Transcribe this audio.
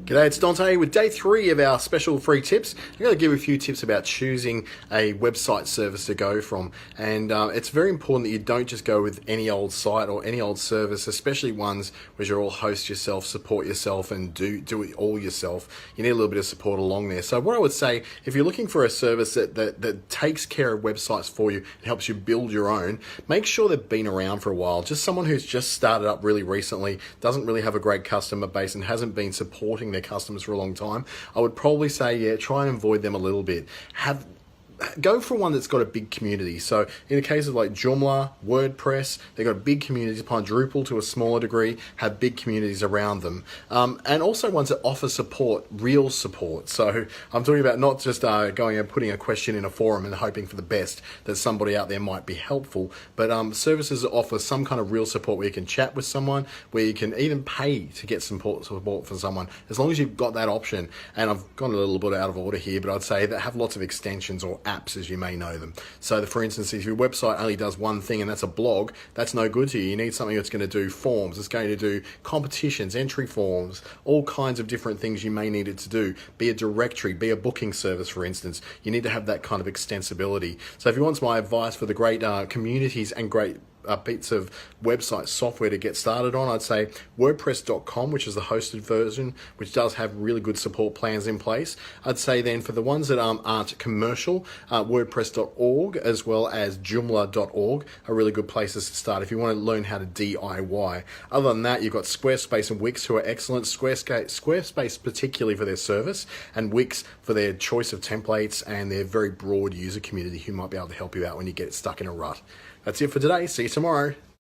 G'day, it's Dante with day 3 of our special free tips. I'm going to give a few tips about choosing a website service to go from. And it's very important that you don't just go with any old site or any old service, especially ones where you're all host yourself, support yourself, and do it all yourself. You need a little bit of support along there. So what I would say, if you're looking for a service that takes care of websites for you and helps you build your own, make sure they've been around for a while. Just someone who's just started up really recently, doesn't really have a great customer base and hasn't been supporting their customers for a long time, I would probably say, yeah, try and avoid them a little bit. Go for one that's got a big community. So in the case of like Joomla, WordPress, they've got big communities. Upon Drupal to a smaller degree, have big communities around them. And also ones that offer support, real support. So I'm talking about not just going and putting a question in a forum and hoping for the best that somebody out there might be helpful, but services that offer some kind of real support where you can chat with someone, where you can even pay to get support for someone, as long as you've got that option. And I've gone a little bit out of order here, but I'd say that have lots of extensions or apps, as you may know them. So for instance, if your website only does one thing and that's a blog, that's no good to you. You need something that's going to do forms, it's going to do competitions, entry forms, all kinds of different things you may need it to do. Be a directory, be a booking service, for instance. You need to have that kind of extensibility. So if you want my advice for the great communities and great bits of website software to get started on, I'd say WordPress.com, which is the hosted version, which does have really good support plans in place. I'd say then for the ones that aren't commercial, WordPress.org as well as Joomla.org are really good places to start if you want to learn how to DIY. Other than that, you've got Squarespace and Wix, who are excellent. Squarespace particularly for their service, and Wix for their choice of templates and their very broad user community who might be able to help you out when you get stuck in a rut. That's it for today. See you tomorrow.